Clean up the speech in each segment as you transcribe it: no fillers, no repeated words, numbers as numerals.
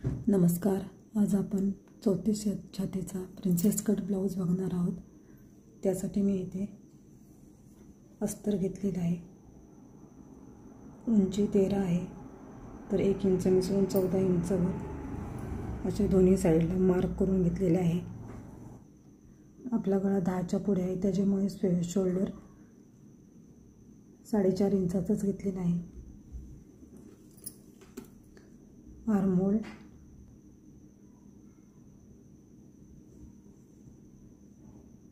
नमस्कार. आज आपण 34 छातीचा प्रिन्सेस कट ब्लाऊज बघणार आहोत. त्यासाठी मी इथे अस्तर घेतलेला आहे. उंची 13 आहे, तर 1 इंच मिसळून 14 इंचवर असे दोन्ही साईडला मार्क करून घेतलेले आहे. आपला गळा 10च्या पुढे आहे, त्याच्यामुळे शोल्डर 4.5 इंचाचाच घेतलेला आहे. आर्महोल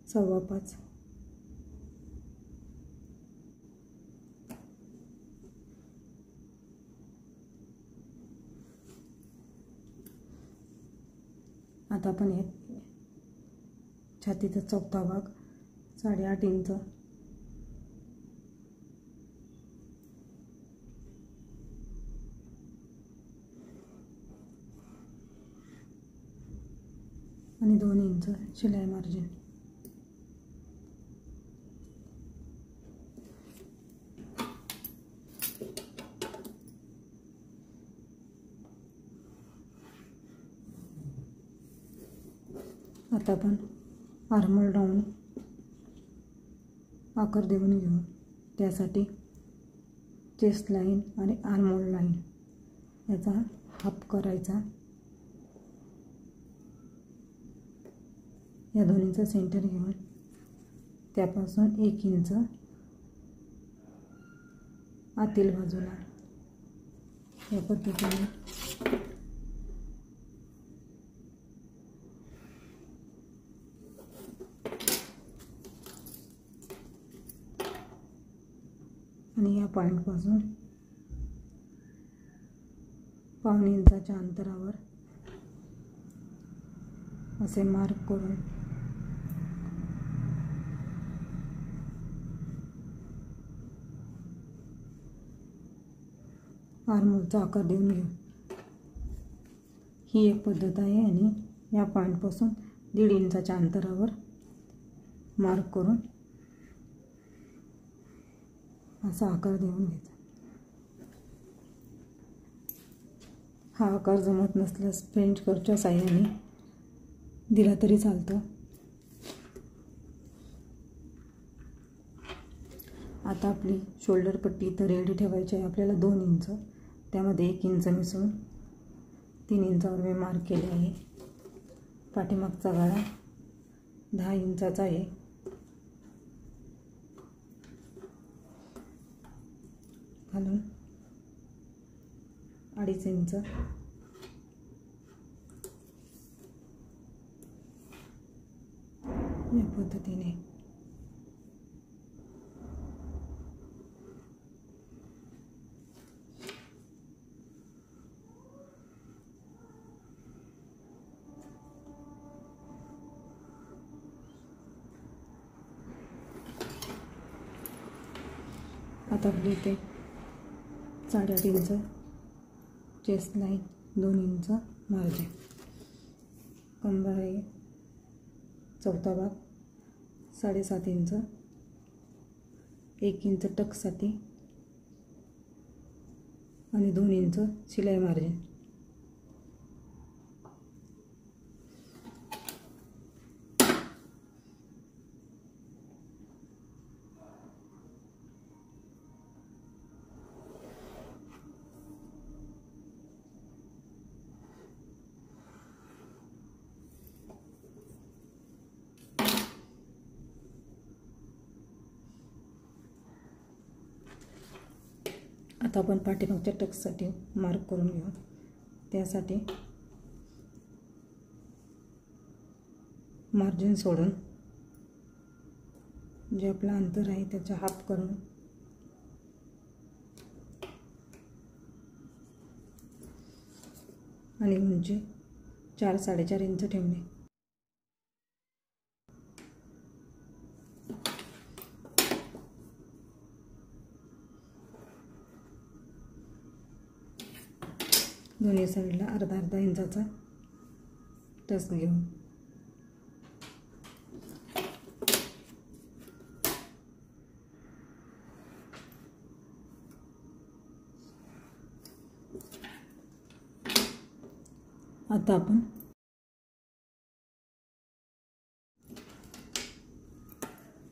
5.25. आता आपण हे छातीचा चौथा भाग 8.5 इंच आणि 2 इंच शिलाई मार्जिन. आता आपण आर्महोल राऊंड आकार देऊन घेऊ. त्यासाठी चेस्ट लाईन आणि आर्महोल लाईन याचा हाफ करायचा. या दोन्हींचा सेंटर घेऊन त्यापासून 1 इंच आतील बाजूला या पद्धतीने आणि या पॉईंटपासून 1.5 इंचाच्या अंतरावर असे मार्क करून आर्महोलचा आकार देऊन घेऊ. ही एक पद्धत आहे. आणि या पॉईंटपासून 1.5 इंचाच्या अंतरावर मार्क करून असा आकार देऊन घ्यायचा. हा आकार जमत नसल्यास फ्रेंच कर्वच्या साहाय्याने दिला तरी चालतं. आता आपली शोल्डर पट्टी तर रेडी ठेवायची आहे. आपल्याला 2 इंच, त्यामध्ये 1 इंच मिसळून 3 इंचावर मी मार्क केले आहे. पाठीमागचा गळा 10 इंचाचा आहे. खालून 2.5 इंच या पद्धतीने आता आपली इथे 8.5 inch chest line, 2 inch margin, कंबर आहे चौथा भाग 7.5 इंच, 1 इंच टक्ससाठी आणि 2 इंच शिलाई मार्जिन. आता आपण पाठीमागच्या टक्ससाठी मार्क करून घेऊ. त्यासाठी मार्जिन सोडून जे आपलं अंतर आहे त्याचा हाफ करून आणि उंची 4-4.5 इंच ठेवणे. दोन्ही साईडला अर्धा इंचाचा टक्स घेऊन आता आपण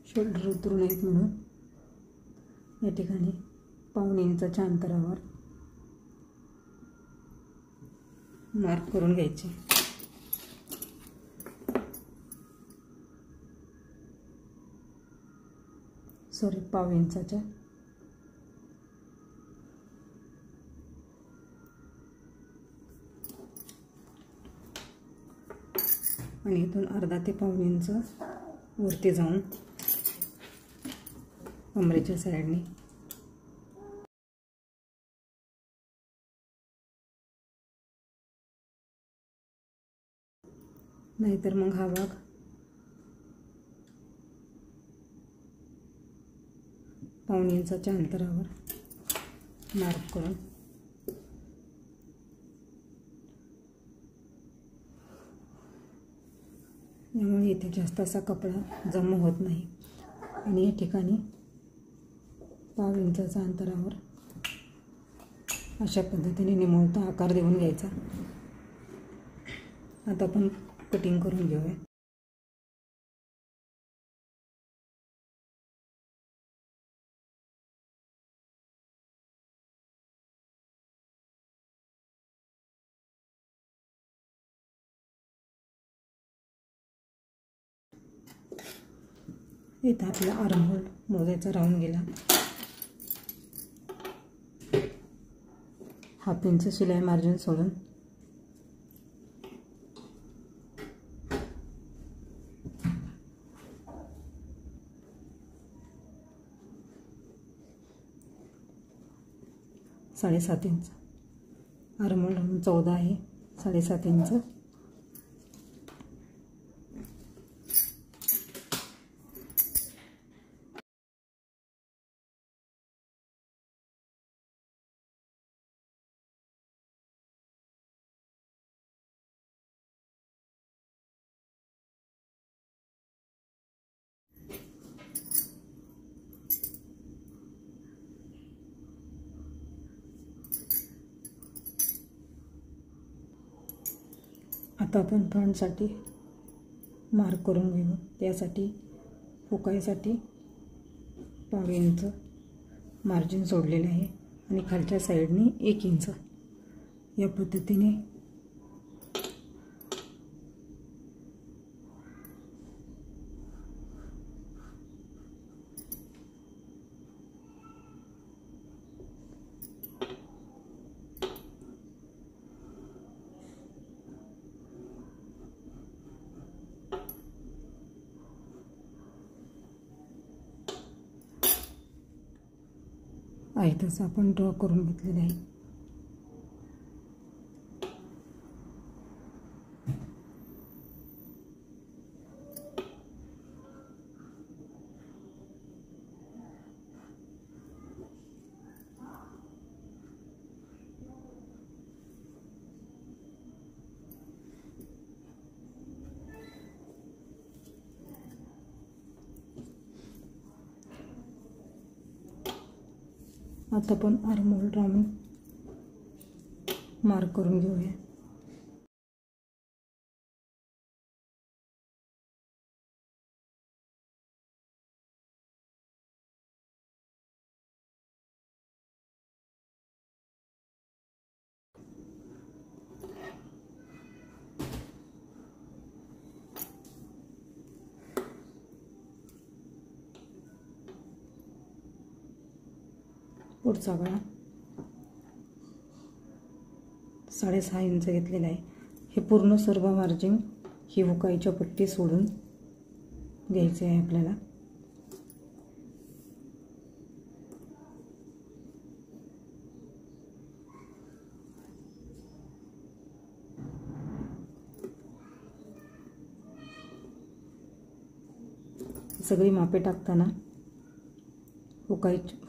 शोल्डर उतरू नयेत म्हणून या ठिकाणी पाऊण इंचाच्या अंतरावर मार्क करून घ्यायचे। सॉरी, पाव इंचाच्या। आणि इथून अर्धा ते पाऊण इंच वरती जाऊन कमरेच्या साईडने नाहीतर मग हा भाग पाऊण इंचाच्या अंतरावर मार्क करून यामुळे इथे जास्त असा कपडा जमा होत नाही। आणि या ठिकाणी पाव इंचाच्या अंतरावर अशा पद्धतीने निमुळता आकार देऊन घ्यायचा। आता आपण कटिंग करून घेऊया। इथं आपला आर्महोल मोजायचा राहून गेला। 1/2 इंच शिलाई मार्जिन सोडून साडेसात इंच आर्महोल 14 आहे, 7.5 इंच आता आपण फ्रंटसाठी मार्क करून घेऊ। त्यासाठी हुकाईसाठी पाव इंच मार्जिन सोडलेले आहे आणि खालच्या साईडने 1 इंच या पद्धतीने आहे तसं आपण ड्रॉ करून घेतलेलं आहे। आता आपण आर्महोल राऊंड मार्क करून घेऊया। पुढचा गळा 6.5 इंच घेतलेला आहे। हे पूर्ण सर्व मार्जिन ही हुकाईच्या पट्टी सोडून घ्यायचे आहे आपल्याला। सगळी मापे टाकताना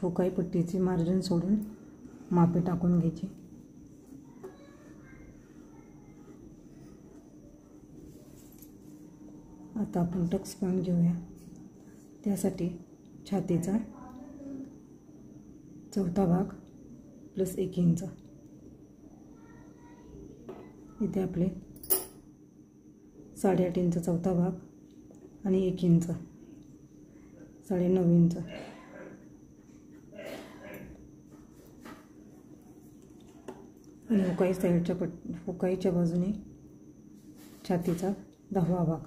हुकाई पट्टीची मार्जिन सोडून मापे टाकून घ्यायची। आता आपण टक्स पॉइंट घेऊया। त्यासाठी छातीचा चौथा भाग प्लस 1 इंच इथे आपले 8.5 इंच चौथा भाग आणि 1 इंच 9.5 इंच आणि हुकाईच्या बाजूने छातीचा 10वा भाग.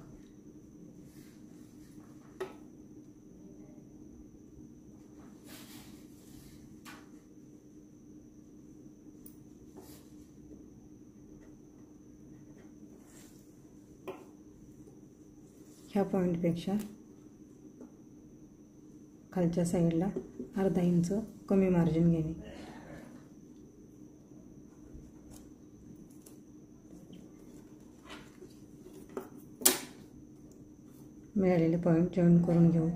ह्या पॉईंटपेक्षा खालच्या साईडला अर्धा इंच कमी मार्जिन घेणे. मिळालेले पॉईंट जॉईन करून घेऊ.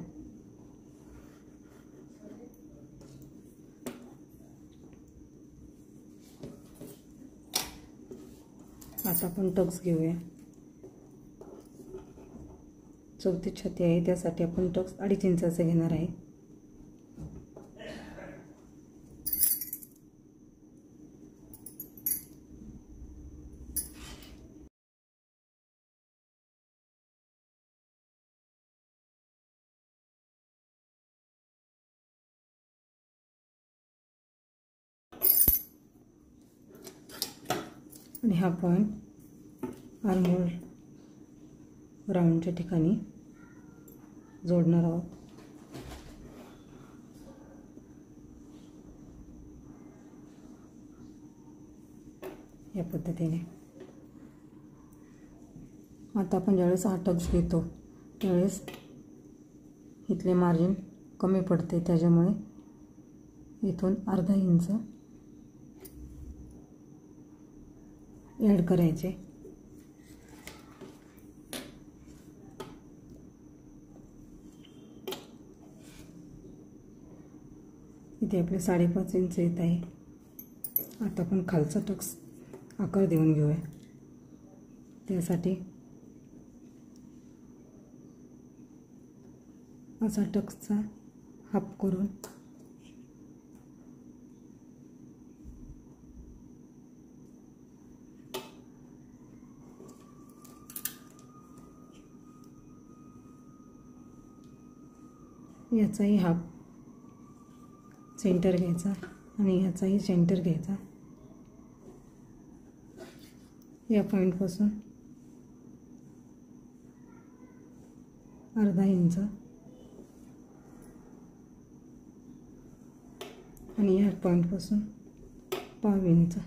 आता आपण टक्स घेऊया. चौथी छाती आहे त्यासाठी आपण टक्स 2.5 इंचाचे घेणार आहे. आणि हा पॉईंट आर्महोल राऊंडच्या ठिकाणी जोडणार आहोत. या पद्धतीने. आता आपण ज्यावेळेस हा टक्स घेतो त्यावेळेस इथले मार्जिन कमी पडते, त्याच्यामुळे इथून अर्धा इंच ॲड करायचे. इथे आपले 5.5 इंच येत आहे. आता आपण खालचा टक्स आकार देऊन घेऊया. त्यासाठी असा टक्सचा हाफ करून याचाही हाफ सेंटर घ्यायचा आणि याचाही सेंटर घ्यायचा. या पॉईंटपासून अर्धा इंच आणि या पॉईंटपासून 1/2 इंच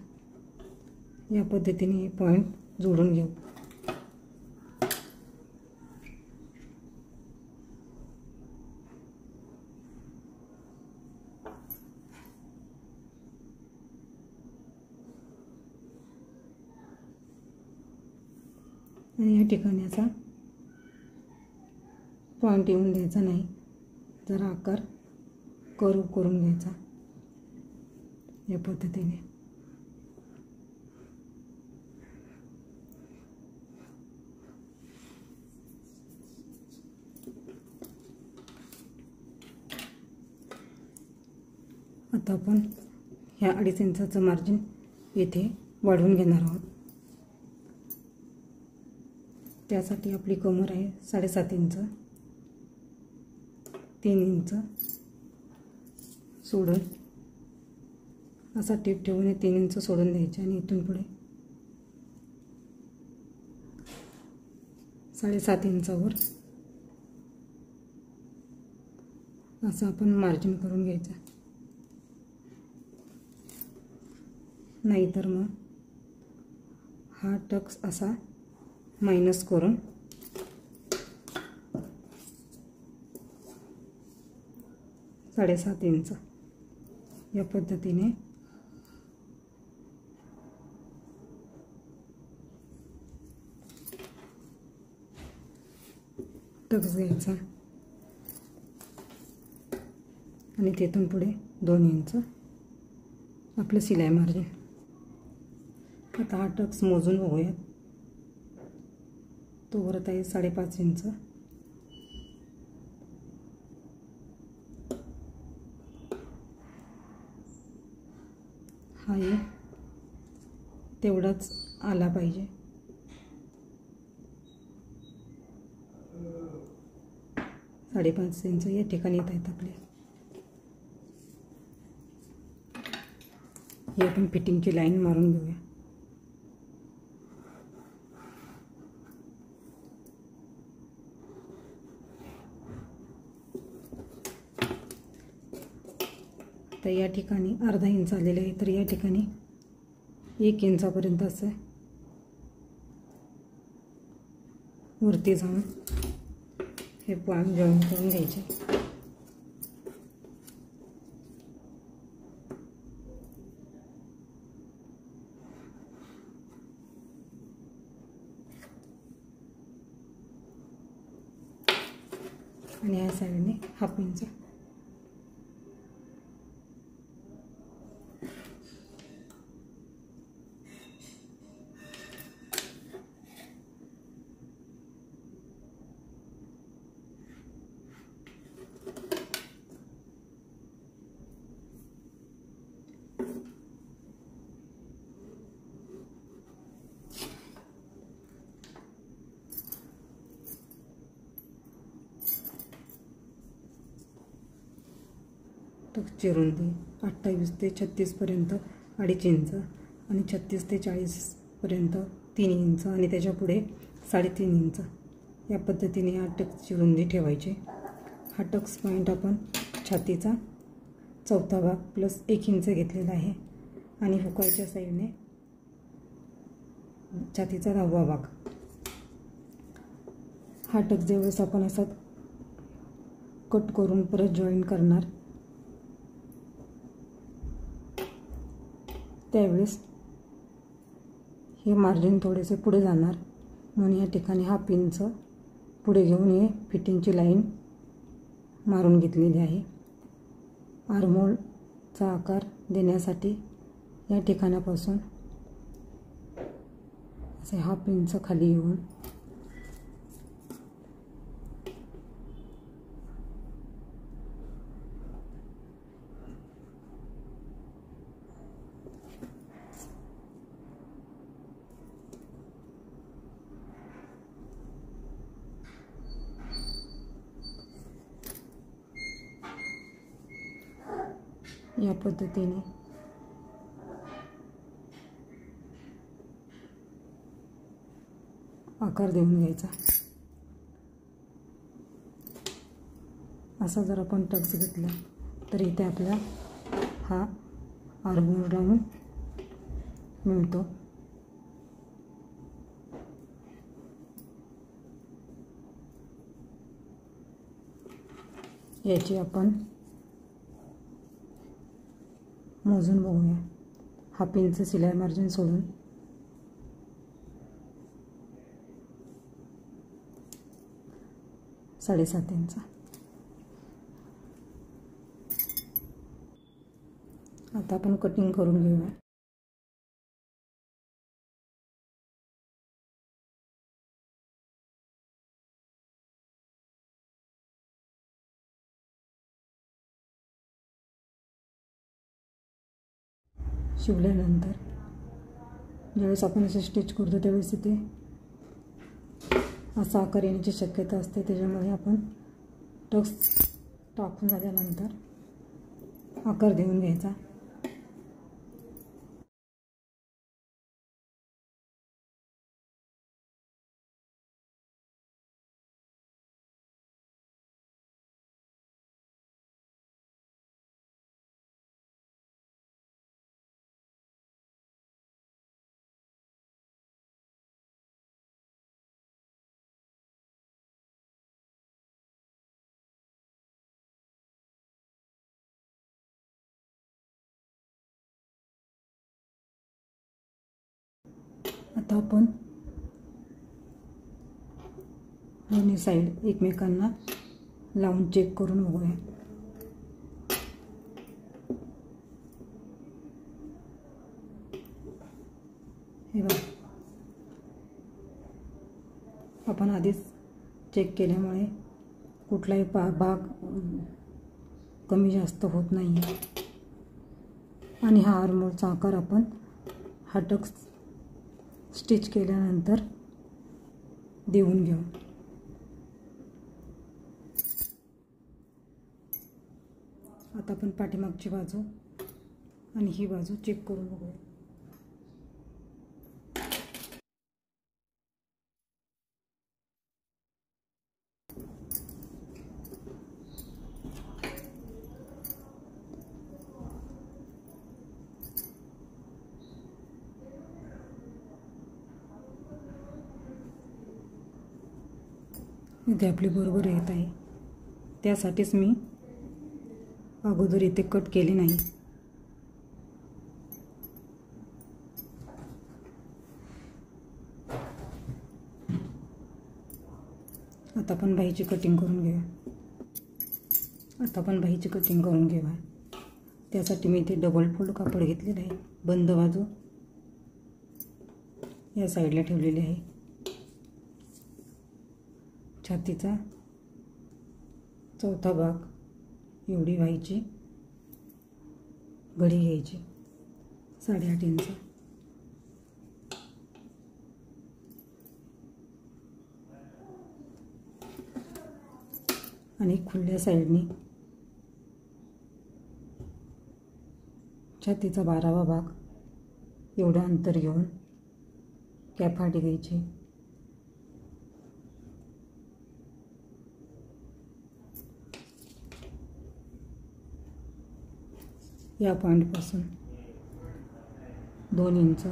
या पद्धतीने हे पॉईंट जोडून घेऊ. आणि या ठिकाणी याचा पॉईंट येऊन द्यायचा नाही, जरा आकार कर्व करून घ्यायचा या पद्धतीने. आता आपण ह्या 2.5 इंचाचं मार्जिन येथे वाढवून घेणार आहोत. त्यासाठी आपली कमर आहे 7.5 इंच. 3 इंच सोडून असा टेप ठेवून 3 इंच सोडून द्यायचे आणि इथून पुढे 7.5 इंचावर असं आपण मार्जिन करून घ्यायचं. नाहीतर मग हा टक्स असा मायनस करून साडेसात इंच या पद्धतीने टक्स घ्यायचा आणि तिथून पुढे 2 इंच आपलं शिलाई मार्जिन. आता हा टक्स मोजून बघूयात. तो वरत आहे 5.5 इंच. हा आहे तेवढाच आला पाहिजे. साडेपाच इंच या ठिकाणी येत आहेत आपले. ही आपण फिटिंगची लाईन मारून घेऊया. तर या ठिकाणी अर्धा इंच आलेले आहे, तर या ठिकाणी 1 इंचापर्यंत असं वरती जाऊन हे पॉईंट जॉईन करून घ्यायचे. आणि या साईडने 1/2 इंच टक्सची रुंदी 28 ते 36 पर्यंत 2.5 इंच आणि 36 ते 40 पर्यंत 3 इंच आणि त्याच्या पुढे 3.5 इंच या पद्धतीने या टक्सची रुंदी ठेवायची. हा टक्स पॉईंट आपण छातीचा 4था भाग प्लस 1 इंच घेतलेला आहे आणि हुकायच्या साईडने छातीचा 10वा भाग. हा टक्स ज्यावेळेस आपण असा कट करून परत जॉईन करणार त्यावेळेस हे मार्जिन थोडेसे पुढे जाणार, म्हणून या ठिकाणी 1/2 इंच पुढे घेऊन हे फिटिंगची लाईन मारून घेतलेली आहे. आर्महोलचा आकार देण्यासाठी या ठिकाणापासून असे 1/2 इंच खाली येऊन या पद्धतीने आकार देऊन घ्यायचा. असा जर आपण टक्स घेतला तर इथे आपला हा आर्महोल राऊंड मिळतो. याची आपण मोजून बघूया. 1/2 इंच शिलाई मार्जिन सोडून 7.5 इंच. आता आपण कटिंग करून घेऊया. शिवल्यानंतर ज्यावेळेस आपण असे स्टिच करतो त्यावेळेस इथे असा आकार येण्याची शक्यता असते. त्याच्यामुळे आपण टक्स टाकून झाल्यानंतर आकार देऊन घ्यायचा. आता आपण दोन्ही साईड एकमेकांना लावून चेक करून बघूया. हे बघा, आपण आधीच चेक केल्यामुळे कुठलाही भाग कमी जास्त होत नाही. आणि हा आर्महोलचा आकार आपण हा टक्स स्टिच केल्यानंतर देऊन घेऊ. आता आपण पाठीमागची बाजू आणि ही बाजू चेक करून बघूया. इथे आपली बरोबर येत आहे. त्यासाठीच मी अगोदर इथे कट केले नाही. आता आपण बाहीची कटिंग करून घेऊया. त्यासाठी मी इथे डबल फोल्ड कापड घेतलेलं आहे. बंद बाजू या साईडला ठेवलेली आहे. छातीचा चौथा भाग एवढी बाहीची घडी घ्यायची 8.5 इंच. आणि खुल्या साईडनी छातीचा 12वा भाग एवढं अंतर घेऊन कॅपहाटी घ्यायची. या पॉईंटपासून 2 इंच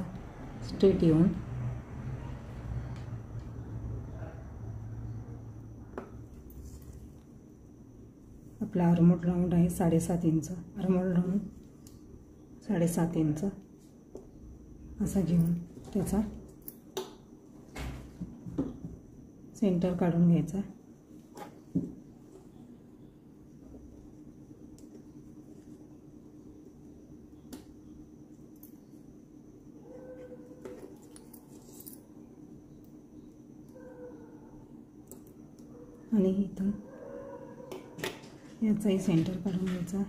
स्ट्रेट येऊन आपला आर्मोल राऊंड आहे 7.5 इंच. आर्मोल राऊंड 7.5 इंच असा घेऊन त्याचा सेंटर काढून घ्यायचा. आणि इथं याचाही सेंटर काढून घ्यायचा.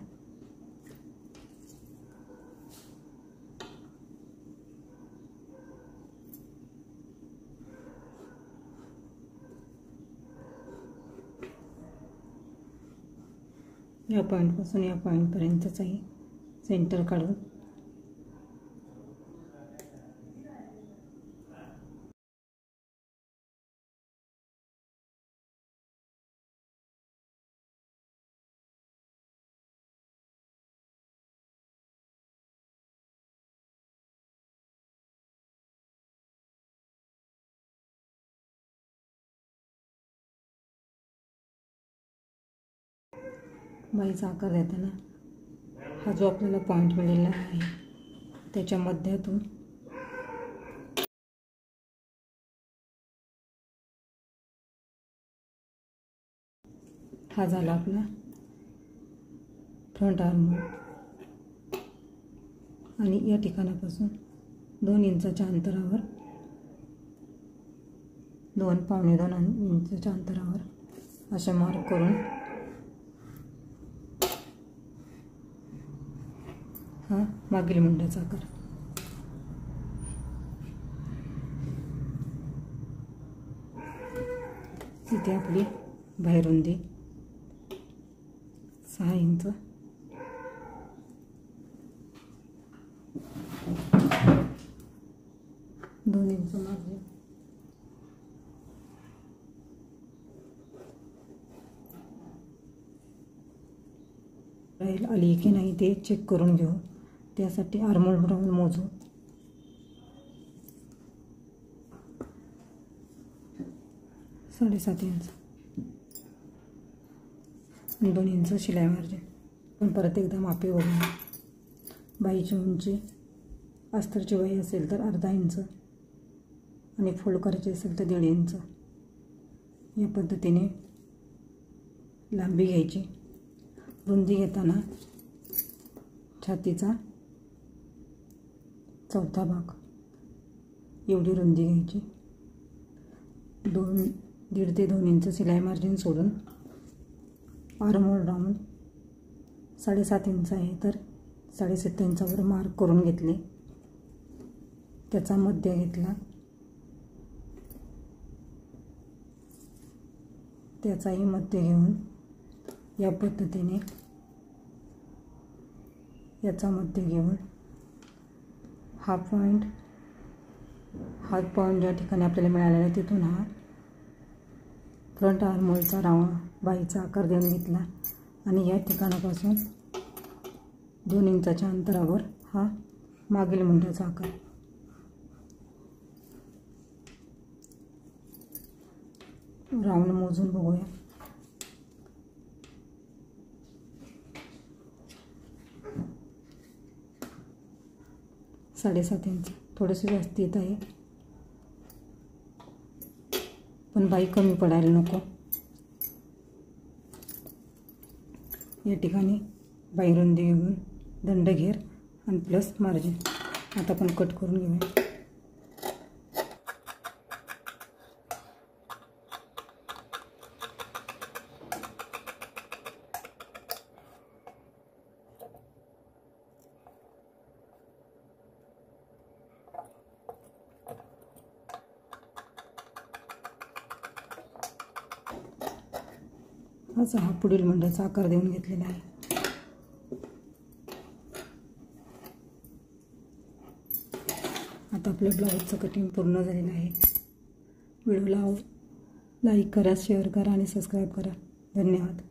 या पॉईंटपासून या पॉईंटपर्यंतचाही सेंटर काढून बाहीचा आकार देताना हा जो आपल्याला पॉईंट मिळालेला आहे त्याच्या मध्यातून हा झाला आपला फ्रंट आर्महोल. आणि या ठिकाणापासून 2 इंचाच्या अंतरावर 2 पावणे 2 इंचाच्या अंतरावर असे मार्क करून हा मागील मुंड्याचा आकार. इथे आपली बाहेरुंदी 6 इंच. दोन इंच मागे राहील आली की नाही ते चेक करून घेऊ. त्यासाठी आर्महोल राऊंड मोजू. 7.5 इंच आणि 2 इंच शिलाई मार्जिन. पण परत एकदा मापे बघूया. बाहीची उंची अस्तरची बाही असेल तर अर्धा इंच आणि फोल्ड करायची असेल तर 1.5 इंच. या पद्धतीने लांबी घ्यायची. रुंदी घेताना छातीचा चौथा भाग एवढी रुंदी घ्यायची. 1.5 ते 2 इंच शिलाई मार्जिन सोडून आर्महोल राऊंड 7.5 इंच आहे तर 7.5 इंचावर मार्क करून घेतले. त्याचा मध्य घेतला त्याचाही मध्य घेऊन या पद्धतीने याचा मध्य घेऊन हाफ पॉईंट ज्या ठिकाणी आपल्याला मिळालेला आहे तिथून हा फ्रंट आर्महोलचा बाहीचा आकार देऊन घेतला आणि या ठिकाणापासून 2 इंचाच्या अंतरावर हा मागील मुंड्याचा आकार. राऊंड मोजून बघूया. साडेसात इंच थोडेसे जास्त येत आहे, पण बाई कमी पडायला नको. या ठिकाणी बाई रुंदी घेऊन दंडघेर आणि प्लस मार्जिन. आता आपण कट करून घेऊया. असा हा पुढील मुंड्याचा आकार देऊन घेतलेला आहे. आता आपल्या ब्लाऊजचं कटिंग पूर्ण झालेलं आहे. व्हिडिओला लाईक करा, शेअर करा आणि सबस्क्राईब करा. धन्यवाद.